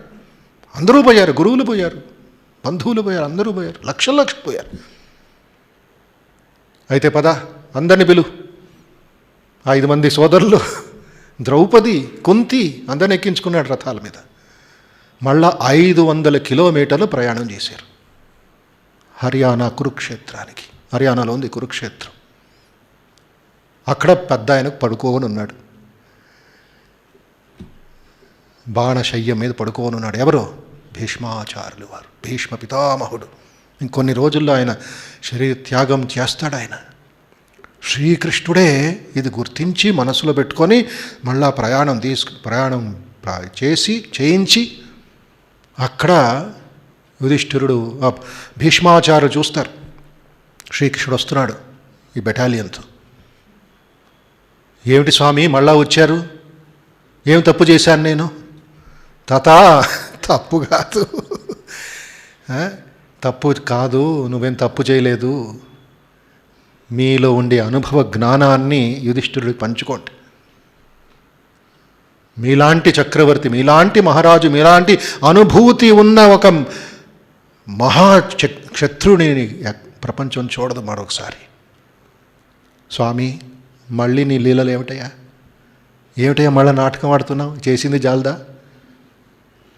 అందరూ పోయారు, గురువులు పోయారు, బంధువులు పోయారు, అందరూ పోయారు, లక్షలు పోయారు. అయితే పద అందరిని పిలు. 5 మంది సోదరులు, ద్రౌపది, కుంతి అందరిని ఎక్కించుకున్నాడు రథాల మీద. మళ్ళా 500 కిలోమీటర్లు ప్రయాణం చేశారు హర్యానా కురుక్షేత్రానికి. హర్యానాలో ఉంది కురుక్షేత్రం. అక్కడ పెద్ద ఆయనకు పడుకోని ఉన్నాడు, బాణశయ్య మీద పడుకోని ఉన్నాడు. ఎవరో? భీష్మాచార్యులు వారు, భీష్మ పితామహుడు. ఇంకొన్ని రోజుల్లో ఆయన శరీర త్యాగం చేస్తాడు. ఆయన శ్రీకృష్ణుడే ఇది గుర్తించి మనసులో పెట్టుకొని మళ్ళా ప్రయాణం చేయించి అక్కడ యుధిష్ఠిరుడు, భీష్మాచార్యులు చూస్తారు శ్రీకృష్ణుడు వస్తున్నాడు ఈ బెటాలియన్తో. ఏమిటి స్వామి మళ్ళా వచ్చారు, ఏం తప్పు చేశాను నేను? తాతా తప్పు కాదు, తప్పు కాదు, నువ్వేం తప్పు చేయలేదు. మీలో ఉండే అనుభవ జ్ఞానాన్ని యుధిష్ఠిరుడికి పంచుకోండి. మీలాంటి చక్రవర్తి, మీలాంటి మహారాజు, మీలాంటి అనుభూతి ఉన్న ఒక మహాక్షత్రుని ప్రపంచం చూడదు మరొకసారి. స్వామి మళ్ళీ నీ లీలలు ఏమిటయ్యా మళ్ళీ నాటకం ఆడుతున్నావు? చేసింది జాలదా?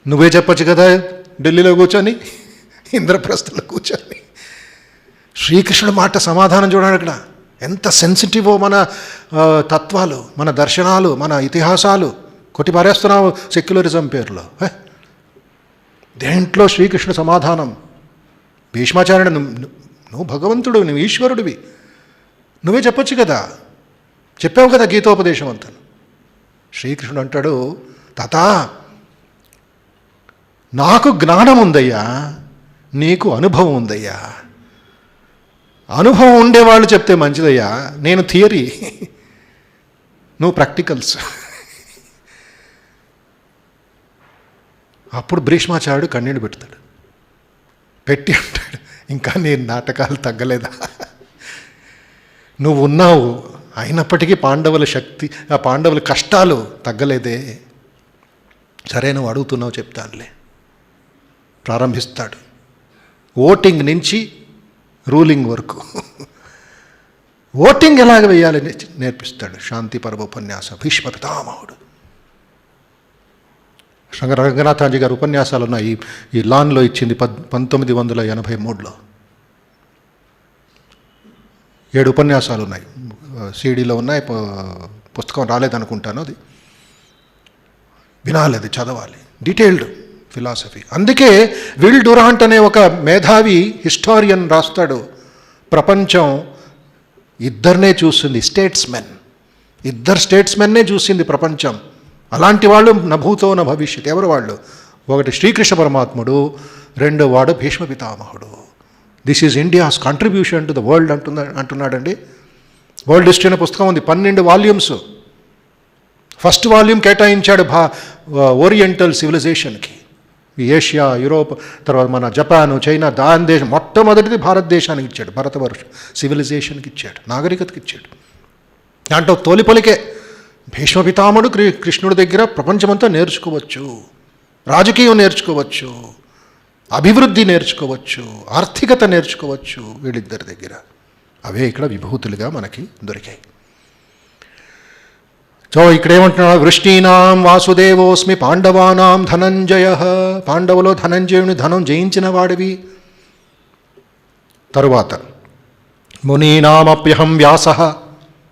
నువ్వే చెప్పచ్చు కదా ఢిల్లీలో కూర్చొని, ఇంద్రప్రస్థలో కూర్చొని. శ్రీకృష్ణుడు మాట సమాధానం చూడండి అక్కడ. ఎంత సెన్సిటివో మన తత్వాలు, మన దర్శనాలు, మన ఇతిహాసాలు కొట్టి పారేస్తున్నావు సెక్యులరిజం పేరులో. దేంట్లో శ్రీకృష్ణుడు సమాధానం. భీష్మాచార్యుడు, నువ్వు భగవంతుడు, నువ్వు ఈశ్వరుడివి, నువ్వే చెప్పొచ్చు కదా, చెప్పావు కదా గీతోపదేశం అంతా. శ్రీకృష్ణుడు అంటాడు, తాతా నాకు జ్ఞానం ఉందయ్యా, నీకు అనుభవం ఉందయ్యా. అనుభవం ఉండేవాళ్ళు చెప్తే మంచిదయ్యా, నేను థియరీ, నువ్వు ప్రాక్టికల్స్. అప్పుడు భీష్మాచార్యుడు కన్నీళ్ళు పెడతాడు. పెట్టి అంటాడు, ఇంకా నీ నాటకాలు తగ్గలేదా? నువ్వు ఉన్నావు, అయినప్పటికీ పాండవుల శక్తి, ఆ పాండవుల కష్టాలు తగ్గలేదే. సరే, నువ్వు అడుగుతున్నావు, చెప్తానులే. ప్రారంభిస్తాడు ఓటింగ్ నుంచి రూలింగ్ వరకు. ఓటింగ్ ఎలాగ వేయాలని నేర్పిస్తాడు. శాంతి పర్వ ఉపన్యాసం, భీష్మ పితామహుడు. రంగనాథాజీ గారి ఉపన్యాసాలు ఉన్నాయి. ఈ లాన్లో ఇచ్చింది 1983లో 7 ఉపన్యాసాలు ఉన్నాయి. సీడీలో ఉన్నాయి, పుస్తకం రాలేదనుకుంటాను. అది వినాలి, అది చదవాలి, డీటెయిల్డ్ ఫిలాసఫీ. అందుకే విల్ డురాంట్ అనే ఒక మేధావి హిస్టారియన్ రాస్తాడు, ప్రపంచం ఇద్దరినే చూసింది, స్టేట్స్మెన్. ఇద్దరు స్టేట్స్మెన్నే చూసింది ప్రపంచం. అలాంటి వాళ్ళు నభూతో న భవిష్యత్. ఎవరు వాళ్ళు? ఒకటి శ్రీకృష్ణ పరమాత్ముడు, రెండో వాడు భీష్మ పితామహుడు. This is India's contribution to the world అంటున్నాడండి. వరల్డ్ హిస్టరీ అనే పుస్తకం ఉంది, 12 వాల్యూమ్స్. ఫస్ట్ వాల్యూమ్ కేటాయించాడు ఓరియంటల్ సివిలైజేషన్కి. ఏషియా, యూరోప్, తర్వాత మన జపాను, చైనా, దాని దేశం. మొట్టమొదటిది భారతదేశానికి ఇచ్చాడు, భారతవర్షం సివిలైజేషన్కి ఇచ్చాడు, నాగరికతకి ఇచ్చాడు. దాంట్లో తొలిపలికే భీష్మ పితామహుడు కృష్ణుడి దగ్గర ప్రపంచమంతా నేర్చుకోవచ్చు, రాజకీయం నేర్చుకోవచ్చు, అభివృద్ధి నేర్చుకోవచ్చు, ఆర్థికత నేర్చుకోవచ్చు వీళ్ళిద్దరి దగ్గర. అవే ఇక్కడ విభూతులుగా మనకి దొరికాయి. సో ఇక్కడ ఏమంటున్నాడు? వృష్ణీనాం వాసుదేవోస్మి పాండవానాం ధనంజయ. పాండవులో ధనంజయుని ధనం జయించిన వాడివి. తరువాత మునీనామప్యహం వ్యాస.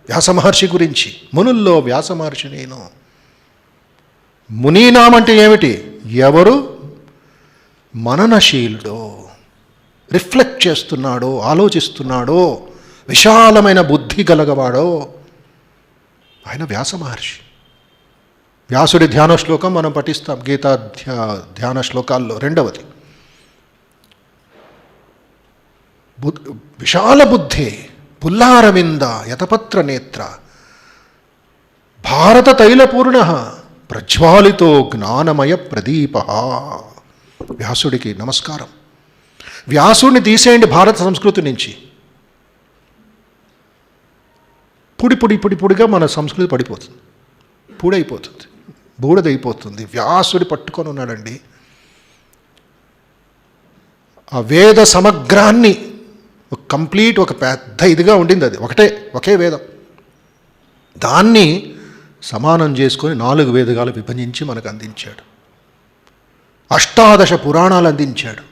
వ్యాస మహర్షి గురించి, మునుల్లో వ్యాస మహర్షి నేను. మునీనాం అంటే ఏమిటి? ఎవరు మననశీలుడో, రిఫ్లెక్ట్ చేస్తున్నాడో, ఆలోచిస్తున్నాడో, విశాలమైన బుద్ధి గలగవాడో ఆయన వ్యాస మహర్షి. వ్యాసుడి ధ్యాన శ్లోకం మనం పఠిస్తాం గీతా ధ్యాన శ్లోకాల్లో. రెండవది విశాల బుద్ధి, పుల్లారవింద యతపత్ర నేత్ర, భారత తైలపూర్ణ, ప్రజ్వాలితో జ్ఞానమయ ప్రదీప. వ్యాసుడికి నమస్కారం. వ్యాసుడిని తీసేయండి భారత సంస్కృతి నుంచి, పొడిగా మన సంస్కృతి పడిపోతుంది, పూడైపోతుంది, బూడిదైపోతుంది. వ్యాసుడి పట్టుకొని ఉన్నాడండి. ఆ వేద సమగ్రాన్ని ఒక కంప్లీట్, ఒక పెద్ద ఇదిగా ఉండింది. అది ఒకే వేదం. దాన్ని సమానం చేసుకొని 4 వేదగాలు విభజించి మనకు అందించాడు. 18 పురాణాలు అందించాడు,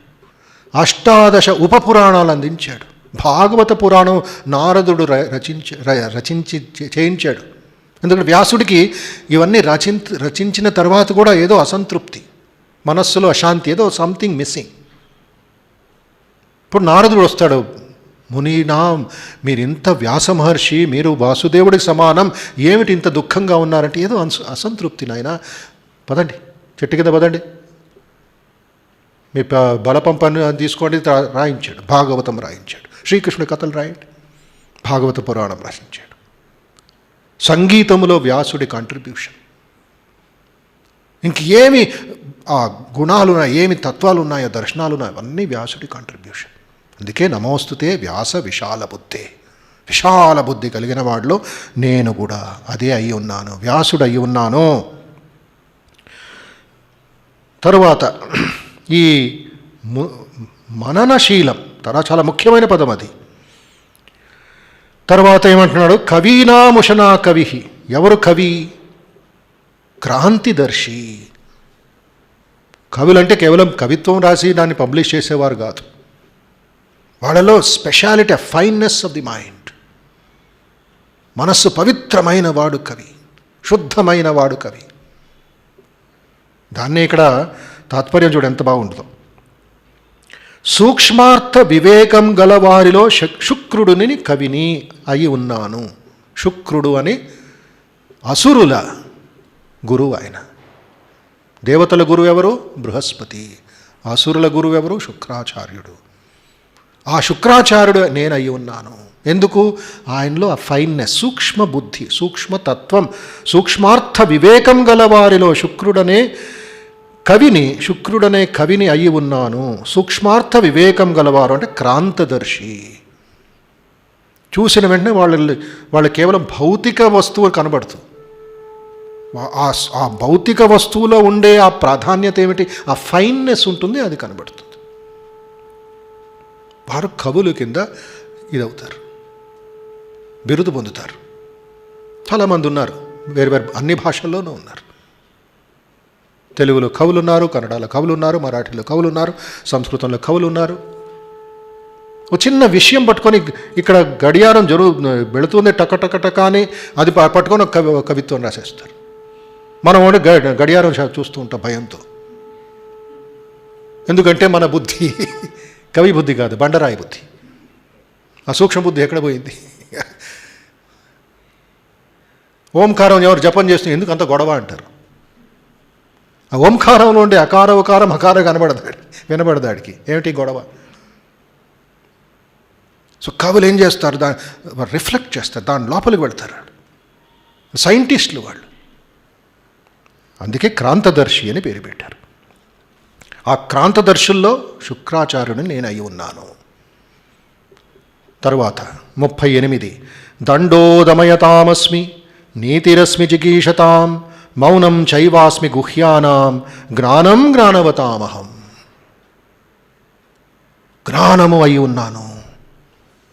18 ఉపపురాణాలు అందించాడు. భాగవత పురాణం నారదుడు రచించి చేయించాడు. ఎందుకంటే వ్యాసుడికి ఇవన్నీ రచించిన తర్వాత కూడా ఏదో అసంతృప్తి, మనస్సులో అశాంతి, ఏదో సంథింగ్ మిస్సింగ్. ఇప్పుడు నారదుడు వస్తాడు, మునీనాం, మీరు ఇంత వ్యాస మహర్షి, మీరు వాసుదేవుడికి సమానం, ఏమిటి ఇంత దుఃఖంగా ఉన్నారంటే ఏదో అసంతృప్తి. నాయన పదండి, చెట్టు కింద పదండి, మీ బలపం పని తీసుకోండి. రాయించాడు, భాగవతం రాయించాడు, శ్రీకృష్ణుడి కథలు రాయండి, భాగవత పురాణం రచించాడు. సంగీతములో వ్యాసుడి కాంట్రిబ్యూషన్. ఇంకేమి ఆ గుణాలు ఉన్నాయి, ఏమి తత్వాలు ఉన్నాయో, దర్శనాలు ఉన్నాయో, అవన్నీ వ్యాసుడి కాంట్రిబ్యూషన్. అందుకే నమోస్తుతే వ్యాస విశాల బుద్ధి. విశాల బుద్ధి కలిగిన వాడిలో నేను కూడా అదే అయి ఉన్నాను, వ్యాసుడు అయి ఉన్నాను. తరువాత ఈ మననశీలం చాలా ముఖ్యమైన పదం అది. తర్వాత ఏమంటున్నాడు? కవీనాముషనా కవి. ఎవరు కవి? క్రాంతిదర్శి. కవులంటే కేవలం కవిత్వం రాసి దాన్ని పబ్లిష్ చేసేవారు కాదు. వాళ్ళలో speciality, fineness of the mind. మనస్సు పవిత్రమైన వాడు కవి, శుద్ధమైన వాడు కవి. దాన్నే ఇక్కడ తాత్పర్యం చూడు ఎంత బాగుంటుందో. సూక్ష్మార్థ వివేకం గలవారిలో శుక్రుడుని కవిని అయి ఉన్నాను. శుక్రుడు అని అసురుల గురువు ఆయన. దేవతల గురువు ఎవరు? బృహస్పతి. అసురుల గురువు ఎవరు? శుక్రాచార్యుడు. ఆ శుక్రాచార్యుడు నేను అయి ఉన్నాను. ఎందుకు? ఆయనలో ఆ ఫైన్నెస్, సూక్ష్మ బుద్ధి, సూక్ష్మతత్వం, సూక్ష్మార్థ వివేకం గల వారిలో శుక్రుడనే కవిని, శుక్రుడనే కవిని అయి ఉన్నాను. సూక్ష్మార్థ వివేకం గలవారు అంటే క్రాంతదర్శి. చూసిన వెంటనే వాళ్ళు కేవలం భౌతిక వస్తువు కనబడుతుంది. ఆ భౌతిక వస్తువులో ఉండే ఆ ప్రాధాన్యత ఏమిటి, ఆ ఫైన్నెస్ ఉంటుంది, అది కనబడుతుంది. వారు కవులు కింద ఇదవుతారు, బిరుదు పొందుతారు. చాలామంది ఉన్నారు, వేరు వేరు అన్ని భాషల్లోనూ ఉన్నారు. తెలుగులో కవులు ఉన్నారు, కన్నడలో కవులు ఉన్నారు, మరాఠీలో కవులు ఉన్నారు, సంస్కృతంలో కవులు ఉన్నారు. ఒక చిన్న విషయం పట్టుకొని ఇక్కడ గడియారం వెళుతుంది టక టక టక అని అది పట్టుకొని ఒక కవిత్వం రాసేస్తారు. మనం గడియారం చూస్తూ ఉంటాం భయంతో. ఎందుకంటే మన బుద్ధి కవి బుద్ధి కాదు, బండరాయి బుద్ధి. ఆ సూక్ష్మ బుద్ధి ఎక్కడ పోయింది? ఓంకారం ఎవరు జపం చేస్తున్నారు, ఎందుకు అంత గొడవ అంటారు. ఆ ఓంకారంలో ఉండే అకార ఉకారం హకారం వినబడదాడికి ఏమిటి గొడవ? సో కవులు ఏం చేస్తారు, దాన్ని రిఫ్లెక్ట్ చేస్తారు, దాని లోపలికి వెళ్తారు. సైంటిస్టులు వాళ్ళు. అందుకే క్రాంతదర్శి అని పేరు పెట్టారు. ఆ క్రాంతదర్శుల్లో శుక్రాచార్యుని నేను అయి ఉన్నాను. తరువాత 38 దండోదమయతామస్మి నీతిరస్మి జిగీషతాం మౌనం చైవాస్మి గుహ్యానాం జ్ఞానం జ్ఞానవతామహం. జ్ఞానము అయి ఉన్నాను.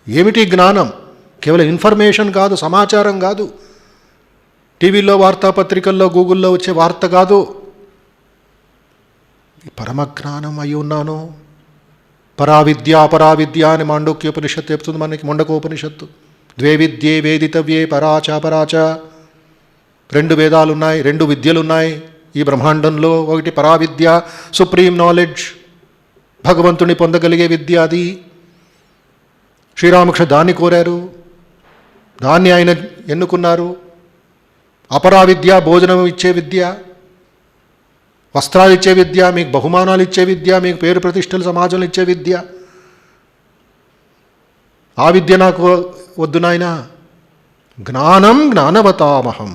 ఏమిటి జ్ఞానం? కేవలం ఇన్ఫర్మేషన్ కాదు, సమాచారం కాదు, టీవీలో వార్తాపత్రికల్లో గూగుల్లో వచ్చే వార్త కాదు. పరమజ్ఞానం అయి ఉన్నాను. పరావిద్య అని మాండూక్యోపనిషత్తు చెప్తుంది మనకి, ముండకోపనిషత్తు. ద్వే విద్యే వేదితవ్యే పరాచ. 2 వేదాలున్నాయి, 2 విద్యలున్నాయి ఈ బ్రహ్మాండంలో. ఒకటి పరావిద్య, సుప్రీం నాలెడ్జ్, భగవంతుని పొందగలిగే విద్య. అది శ్రీరామకృష్ణ దాన్ని కోరారు, దాన్ని ఆయన ఎన్నుకున్నారు. అపరావిద్య భోజనం ఇచ్చే విద్య, వస్త్రాలు ఇచ్చే విద్య, మీకు బహుమానాలు ఇచ్చే విద్య, మీకు పేరు ప్రతిష్టలు సమాజంలో ఇచ్చే విద్య. ఆ విద్య నాకు వద్దు నాయనా. జ్ఞానం జ్ఞానవతామహం.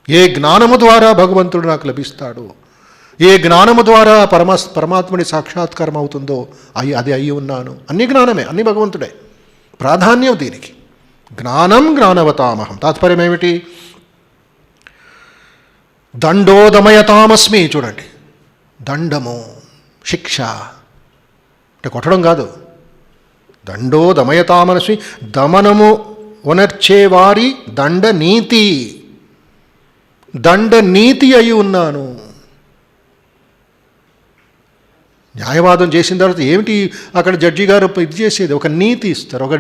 ఏ జ్ఞానము ద్వారా భగవంతుడు నాకు లభిస్తాడు, ఏ జ్ఞానము ద్వారా పరమాత్ముడి సాక్షాత్కారం అవుతుందో అది అయి ఉన్నాను. అన్ని జ్ఞానమే, అన్ని భగవంతుడే. ప్రాధాన్యం దీనికి. జ్ఞానం జ్ఞానవతామహం. తాత్పర్యం ఏమిటి? దండోదమయతామస్మి. చూడండి, దండము శిక్ష అంటే కొట్టడం కాదు. దండోదమయతామస్మి, దమనము ఉనర్చేవారి దండనీతి. దండనీతి అయి ఉన్నాను. న్యాయవాదం చేసిన తర్వాత ఏమిటి అక్కడ జడ్జి గారు ఇది చేసేది? ఒక నీతి ఇస్తారు, ఒక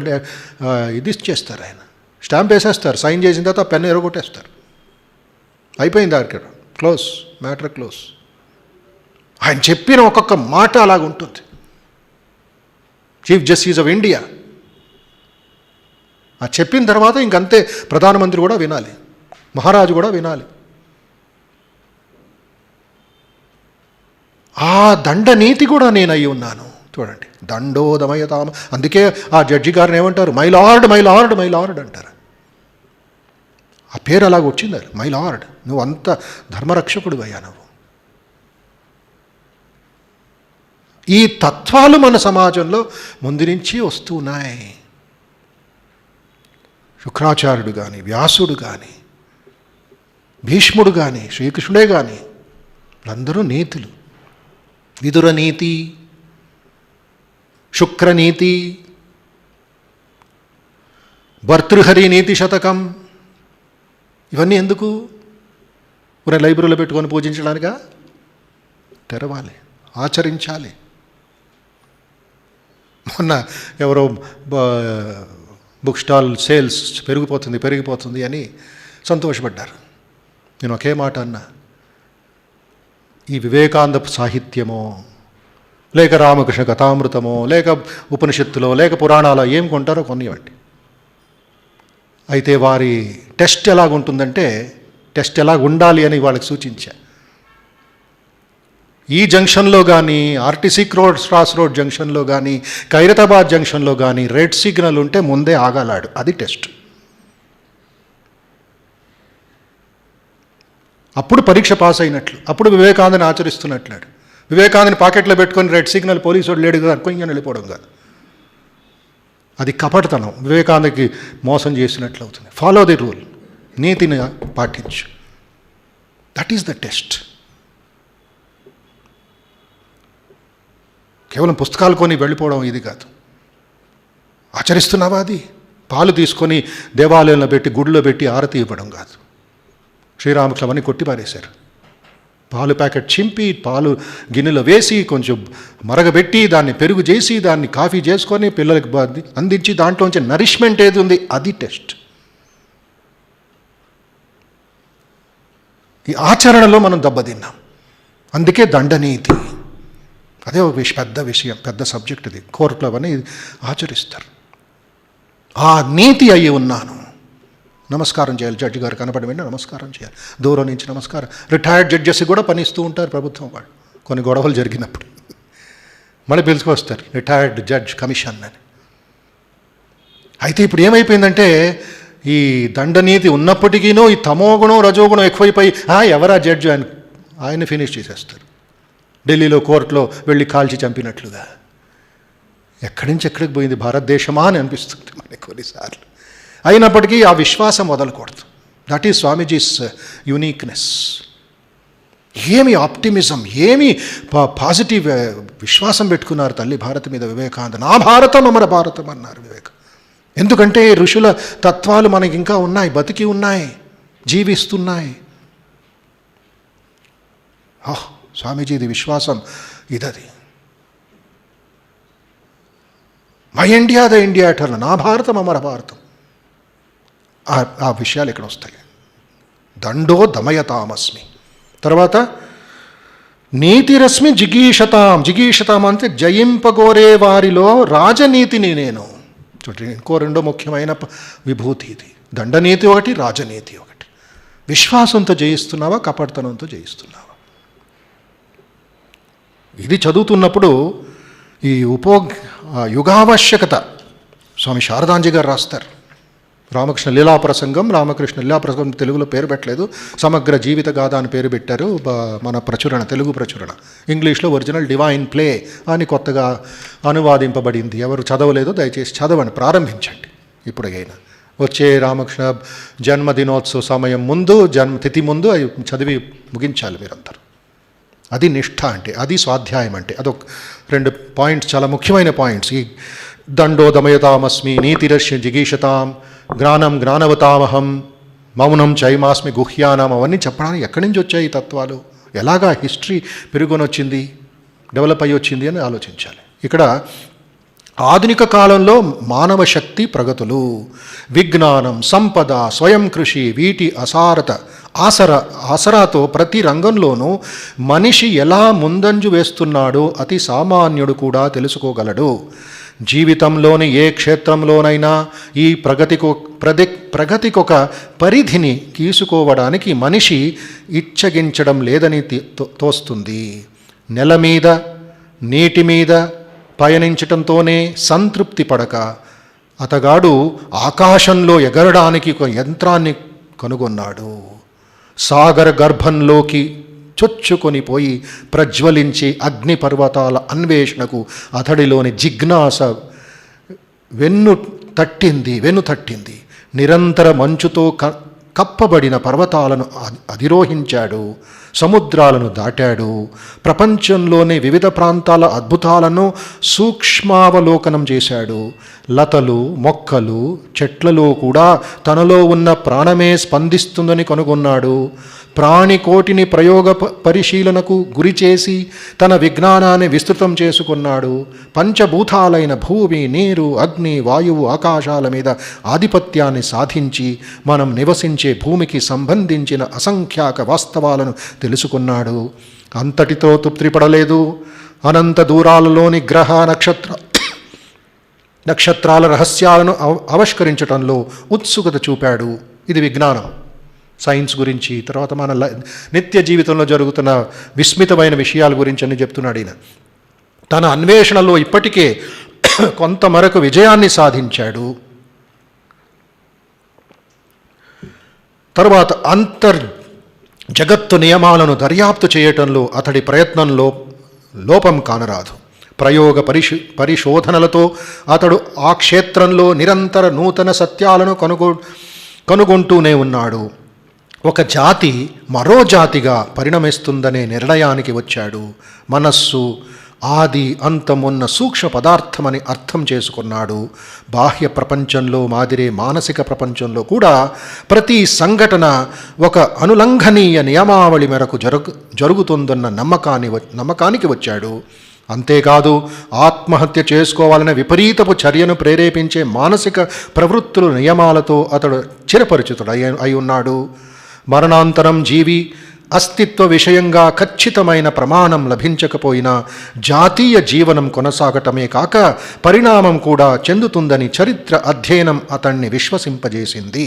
ఇది చేస్తారు. ఆయన స్టాంప్ వేసేస్తారు, సైన్ చేసిన తర్వాత పెన్ను ఎరగొట్టేస్తారు. అయిపోయింది, అక్కడ క్లోజ్, మ్యాటర్ క్లోజ్. ఆయన చెప్పిన ఒక్కొక్క మాట అలాగుంటుంది. చీఫ్ జస్టిస్ ఆఫ్ ఇండియా ఆ చెప్పిన తర్వాత ఇంకంతే. ప్రధానమంత్రి కూడా వినాలి, మహారాజు కూడా వినాలి. ఆ దండనీతి కూడా నేను అయి ఉన్నాను. చూడండి, దండోదమయతామ. అందుకే ఆ జడ్జి గారిని ఏమంటారు? My lord, my lord, my lord అంటారు. ఆ పేరు అలాగ వచ్చింది, మై లార్డ్. నువ్వు అంత ధర్మరక్షకుడు అయ్యా నువ్వు. ఈ తత్వాలు మన సమాజంలో ముందు నుంచి వస్తున్నాయి. శుక్రాచార్యుడు కానీ, వ్యాసుడు కానీ, భీష్ముడు కానీ, శ్రీకృష్ణుడే కానీ అందరూ నీతులు. విదుర నీతి, శుక్రనీతి, భర్తృహరి నీతి శతకం. ఇవన్నీ ఎందుకు? మన లైబ్రరీలో పెట్టుకొని పూజించడానికా? తెరవాలి, ఆచరించాలి. మొన్న ఎవరో బుక్ స్టాల్ సేల్స్ పెరిగిపోతుంది అని సంతోషపడ్డారు. నేను ఒకే మాట అన్నా, ఈ వివేకానంద సాహిత్యమో, లేక రామకృష్ణ కథామృతమో, లేక ఉపనిషత్తులో, లేక పురాణాలో ఏం కొంటారో కొనివ్వండి. అయితే వారి టెస్ట్ ఎలాగుంటుందంటే, టెస్ట్ ఎలాగ ఉండాలి అని వాళ్ళకి సూచించా. ఈ జంక్షన్లో కానీ, ఆర్టీసీ క్రాస్ రోడ్ జంక్షన్లో కానీ, ఖైరతాబాద్ జంక్షన్లో కానీ రెడ్ సిగ్నల్ ఉంటే ముందే ఆగాలాడు. అది టెస్ట్. అప్పుడు పరీక్ష పాస్ అయినట్లు, అప్పుడు వివేకానందని ఆచరిస్తున్నట్లాడు. వివేకానందని పాకెట్లో పెట్టుకొని రెడ్ సిగ్నల్ పోలీసు వాడు లేడు కదా కొంచెం వెళ్ళిపోవడం కాదు. అది కపటతనం, వివేకానందకి మోసం చేసినట్లు అవుతుంది. ఫాలో ది రూల్, నీతిని పాటించు. That is the test. కేవలం పుస్తకాలు కొని వెళ్ళిపోవడం ఇది కాదు. ఆచరిస్తున్నావా? అది పాలు తీసుకొని దేవాలయంలో పెట్టి గుడిలో పెట్టి ఆరతి ఇవ్వడం కాదు. శ్రీరామకృష్ణ అవన్నీ కొట్టిపారేశారు. పాలు ప్యాకెట్ చింపి పాలు గిన్నెలో వేసి కొంచెం మరగబెట్టి దాన్ని పెరుగు చేసి దాన్ని కాఫీ చేసుకొని పిల్లలకి అందించి దాంట్లోంచి నరిష్మెంట్ ఏది ఉంది అది టెస్ట్. ఈ ఆచరణలో మనం దెబ్బతిన్నాం. అందుకే దండనీతి, అదే ఒక పెద్ద విషయం, పెద్ద సబ్జెక్ట్ ఇది. కోర్టులో అవన్నీ ఆచరిస్తారు. ఆ నీతి అయ్యి ఉన్నాను. నమస్కారం చేయాలి, జడ్జి గారు కనపడి వెంటనే నమస్కారం చేయాలి, దూరం నుంచి నమస్కారం. రిటైర్డ్ జడ్జెస్ కూడా పని ఇస్తూ ఉంటారు ప్రభుత్వం వాళ్ళు. కొన్ని గొడవలు జరిగినప్పుడు మళ్ళీ పిలుచుకొస్తారు రిటైర్డ్ జడ్జ్ కమిషన్ అని. అయితే ఇప్పుడు ఏమైపోయిందంటే ఈ దండనీతి ఉన్నప్పటికీనూ ఈ తమోగుణం రజోగుణం ఎక్కువైపోయి ఎవరా జడ్జి ఆయన ఫినిష్ చేసేస్తారు. ఢిల్లీలో కోర్టులో వెళ్ళి కాల్చి చంపినట్లుగా. ఎక్కడి నుంచి ఎక్కడికి పోయింది భారతదేశమా అని అనిపిస్తుంది మనకి కొన్నిసార్లు. అయినప్పటికీ ఆ విశ్వాసం వదలకూడదు. That is swamijis uniqueness. ఏమి ఆప్టిమిజం, ఏమి పాజిటివ్ విశ్వాసం పెట్టుకున్నారు తల్లి భారతి మీద వివేకానంద. నా భారతం అమర భారతం అన్నారు వివేక. ఎందుకంటే ఋషుల తత్వాలు మనకి ఇంకా ఉన్నాయి, బతికి ఉన్నాయి, జీవిస్తున్నాయి. స్వామీజీది విశ్వాసం ఇదది. My India the India eternal, నా భారతం అమర భారతం. ఆ విషయాలు ఇక్కడ వస్తాయి. దండో దమయతామస్మి. తర్వాత నీతిరస్మి జిగీషతాం. జిగీషతాం అంటే జయింపగోరే వారిలో రాజనీతిని నేను. చూడండి, ఇంకో రెండో ముఖ్యమైన విభూతి ఇది. దండనీతి ఒకటి, రాజనీతి ఒకటి. విశ్వాసంతో జయిస్తున్నావా, కపటతనంతో జయిస్తున్నావా? ఇది చదువుతున్నప్పుడు ఈ యుగావశ్యకత స్వామి శారదాంజీ గారు రాస్తారు. రామకృష్ణ లీలా ప్రసంగం, రామకృష్ణ లీలా ప్రసంగం తెలుగులో పేరు పెట్టలేదు, సమగ్ర జీవిత గాథ అని పేరు పెట్టారు. మన ప్రచురణ, తెలుగు ప్రచురణ. ఇంగ్లీష్లో ఒరిజినల్ డివైన్ ప్లే అని కొత్తగా అనువాదింపబడింది. ఎవరు చదవలేదో దయచేసి చదవండి, ప్రారంభించండి ఇప్పుడైనా. వచ్చే రామకృష్ణ జన్మదినోత్సవ సమయం ముందు, జన్మతిథి ముందు అవి చదివి ముగించాలి మీరందరూ. అది నిష్ఠ అంటే, అది స్వాధ్యాయం అంటే. అదొక రెండు పాయింట్స్, చాలా ముఖ్యమైన పాయింట్స్. ఈ దండో దమయతామస్మి, నీతిరస్య జిగీషతాం, జ్ఞానం జ్ఞానవతామహం, మౌనం చైమాస్మి గుహ్యానం. అవన్నీ చెప్పడానికి ఎక్కడి నుంచి వచ్చాయి ఈ తత్వాలు, ఎలాగా హిస్టరీ పెరుగుని వచ్చింది, డెవలప్ అయ్యి వచ్చింది అని ఆలోచించాలి. ఇక్కడ ఆధునిక కాలంలో మానవ శక్తి ప్రగతులు, విజ్ఞానం, సంపద, స్వయం కృషి, వీటి ఆసరాతో ప్రతి రంగంలోనూ మనిషి ఎలా ముందంజు వేస్తున్నాడో అతి సామాన్యుడు కూడా తెలుసుకోగలడు. జీవితంలోని ఏ క్షేత్రంలోనైనా ఈ ప్రగతికొక పరిధిని గీసుకోవడానికి మనిషి ఇచ్చగించడం లేదని తోస్తుంది. నెల మీద, నీటి మీద పయనించటంతోనే సంతృప్తి పడక అతగాడు ఆకాశంలో ఎగరడానికి ఒక యంత్రాన్ని కనుగొన్నాడు. సాగర గర్భంలోకి చొచ్చుకొని పోయి ప్రజ్వలించి అగ్ని పర్వతాల అన్వేషణకు అతడిలోని జిజ్ఞాస వెన్ను తట్టింది. నిరంతర మంచుతో కప్పబడిన పర్వతాలను అధిరోహించాడు, సముద్రాలను దాటాడు, ప్రపంచంలోని వివిధ ప్రాంతాల అద్భుతాలను సూక్ష్మావలోకనం చేశాడు. లతలు, మొక్కలు, చెట్లలో కూడా తనలో ఉన్న ప్రాణమే స్పందిస్తుందని కనుగొన్నాడు. ప్రాణికోటిని ప్రయోగ పరిశీలనకు గురిచేసి తన విజ్ఞానాన్ని విస్తృతం చేసుకున్నాడు. పంచభూతాలైన భూమి, నీరు, అగ్ని, వాయువు, ఆకాశాల మీద ఆధిపత్యాన్ని సాధించి మనం నివసించే భూమికి సంబంధించిన అసంఖ్యాక వాస్తవాలను తెలుసుకున్నాడు. అంతటితో తృప్తిపడలేదు. అనంత దూరాలలోని గ్రహ నక్షత్రాల రహస్యాలను ఆవిష్కరించడంలో ఉత్సుకత చూపాడు. ఇది విజ్ఞానం, సైన్స్ గురించి. తర్వాత మన నిత్య జీవితంలో జరుగుతున్న విస్మితమైన విషయాల గురించి అని చెప్తున్నాడు ఈయన. తన అన్వేషణలో ఇప్పటికే కొంతమరకు విజయాన్ని సాధించాడు. తర్వాత జగత్తు నియమాలను దర్యాప్తు చేయటంలో అతడి ప్రయత్నంలో లోపం కానరాదు. ప్రయోగ పరిశోధనలతో అతడు ఆ క్షేత్రంలో నిరంతర నూతన సత్యాలను కనుగొంటూనే ఉన్నాడు. ఒక జాతి మరో జాతిగా పరిణమిస్తుందనే నిర్ణయానికి వచ్చాడు. మనస్సు ఆది అంతమున్న సూక్ష్మ పదార్థమని అర్థం చేసుకున్నాడు. బాహ్య ప్రపంచంలో మాదిరే మానసిక ప్రపంచంలో కూడా ప్రతి సంఘటన ఒక అనులంఘనీయ నియమావళి మేరకు జరుగుతుందన్న నమ్మకానికి వచ్చాడు. అంతేకాదు, ఆత్మహత్య చేసుకోవాలనే విపరీతపు చర్యను ప్రేరేపించే మానసిక ప్రవృత్తుల నియమాలతో అతడు చిరపరిచితుడు అయి ఉన్నాడు. మరణాంతరం జీవి అస్తిత్వ విషయంగా ఖచ్చితమైన ప్రమాణం లభించకపోయినా జాతీయ జీవనం కొనసాగటమే కాక పరిణామం కూడా చెందుతుందని చరిత్ర అధ్యయనం అతన్ని విశ్వసింపజేసింది.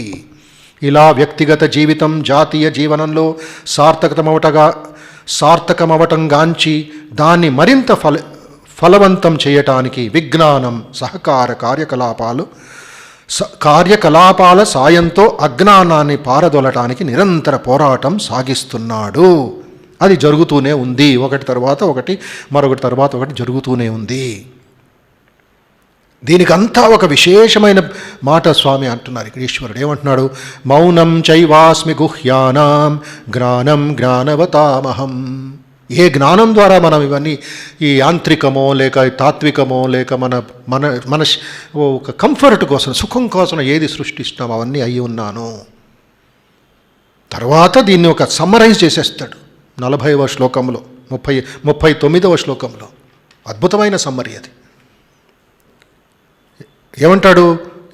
ఇలా వ్యక్తిగత జీవితం జాతీయ జీవనంలో సార్థకమవటంగాంచి దాన్ని మరింత ఫలవంతం చేయటానికి విజ్ఞానం సహకార కార్యకలాపాల సాయంతో అజ్ఞానాన్ని పారదొలటానికి నిరంతర పోరాటం సాగిస్తున్నాడు. అది జరుగుతూనే ఉంది. ఒకటి తర్వాత ఒకటి, మరొకటి తర్వాత ఒకటి జరుగుతూనే ఉంది. దీనికంతా ఒక విశేషమైన మాట స్వామి అంటున్నారు. ఇక్కడ ఈశ్వరుడు ఏమంటున్నాడు? మౌనం చైవాస్మి గుహ్యానాం జ్ఞానం జ్ఞానవతామహం. ఏ జ్ఞానం ద్వారా మనం ఇవన్నీ ఈ యాంత్రికమో లేక తాత్వికమో లేక మన ఒక కంఫర్ట్ కోసం సుఖం కోసం ఏది సృష్టిస్తున్నామో అవన్నీ అయి ఉన్నాను. తర్వాత దీన్ని ఒక సమ్మరైజ్ చేసేస్తాడు 40వ శ్లోకంలో, 39వ శ్లోకంలో. అద్భుతమైన సమ్మరి అది. ఏమంటాడు?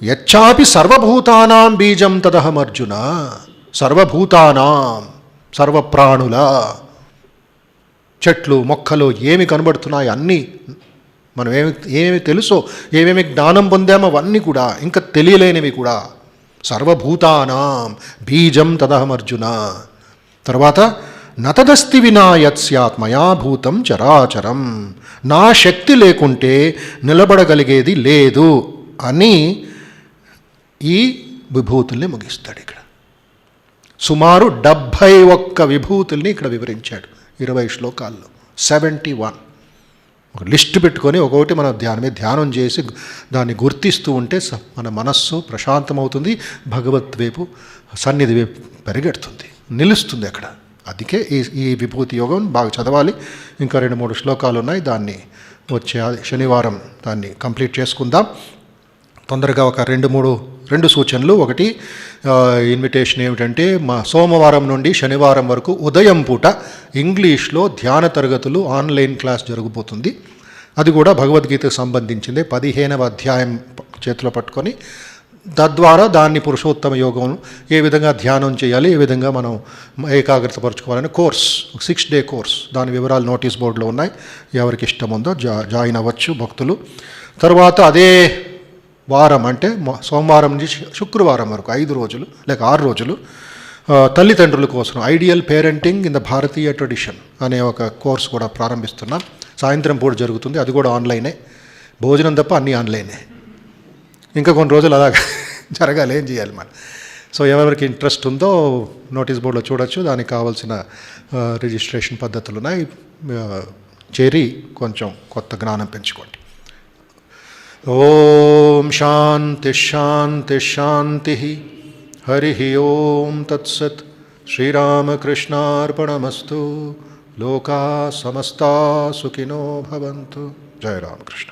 యచ్చాపి సర్వభూతానాం బీజం తదహమర్జున. సర్వభూతానాం, సర్వప్రాణుల, చెట్లు మొక్కలు ఏమి కనబడుతున్నాయి అన్నీ మనం ఏమేమి తెలుసో, ఏమేమి జ్ఞానం పొందామో అవన్నీ కూడా, ఇంకా తెలియలేనివి కూడా. సర్వభూతానాం బీజం తదహమర్జున. తర్వాత నతదస్తి వినా యత్ స్యాత్ మయా భూతం చరాచరం. నా శక్తి లేకుంటే నిలబడగలిగేది లేదు అని ఈ విభూతుల్ని ముగిస్తాడు. ఇక్కడ సుమారు 71 విభూతుల్ని ఇక్కడ వివరించాడు 20 శ్లోకాల్లో. 71 ఒక లిస్ట్ పెట్టుకొని ఒక్కొక్కటి మన ధ్యానం చేసి దాన్ని గుర్తిస్తూ ఉంటే మన మనస్సు ప్రశాంతమవుతుంది, భగవత్ వైపు సన్నిధి వైపు పరిగెడుతుంది, నిలుస్తుంది అక్కడ. అందుకే ఈ విభూతి యోగం బాగా చదవాలి. ఇంకా 2-3 శ్లోకాలు ఉన్నాయి. దాన్ని వచ్చే శనివారం దాన్ని కంప్లీట్ చేసుకుందాం. తొందరగా ఒక 2 సూచనలు. ఒకటి ఇన్విటేషన్ ఏమిటంటే, మా సోమవారం నుండి శనివారం వరకు ఉదయం పూట ఇంగ్లీష్లో ధ్యాన తరగతులు ఆన్లైన్ క్లాస్ జరగబోతుంది. అది కూడా భగవద్గీతకు సంబంధించిందే. 15వ అధ్యాయం చేతిలో పట్టుకొని తద్వారా దాన్ని పురుషోత్తమ యోగం ఏ విధంగా ధ్యానం చేయాలి, ఏ విధంగా మనం ఏకాగ్రతపరచుకోవాలని కోర్స్, 6 డే కోర్స్. దాని వివరాలు నోటీస్ బోర్డులో ఉన్నాయి. ఎవరికి ఇష్టం ఉందో జాయిన్ అవ్వచ్చు భక్తులు. తర్వాత అదే వారం అంటే సోమవారం నుంచి శుక్రవారం వరకు 5 రోజులు లేక 6 రోజులు తల్లిదండ్రుల కోసం ideal parenting in the Bharatiya tradition అనే ఒక కోర్స్ కూడా ప్రారంభిస్తున్నాం. సాయంత్రం పూట జరుగుతుంది. అది కూడా ఆన్లైనే. భోజనం తప్ప అన్నీ ఆన్లైనే. ఇంకా కొన్ని రోజులు అలా జరగాలి, ఏం చేయాలి మనం. సో ఎవరికి ఇంట్రెస్ట్ ఉందో నోటీస్ బోర్డులో చూడొచ్చు. దానికి కావాల్సిన రిజిస్ట్రేషన్ పద్ధతులు ఉన్నాయి. చేరి కొంచెం కొత్త జ్ఞానం పెంచుకోండి. ఓం శాంతి శాంతి శాంతి. హరి ఓం తత్సత్. శ్రీరామకృష్ణార్పణమస్తు. లోకా సమస్తా సుఖినో భవంతు. జయ రామకృష్ణ.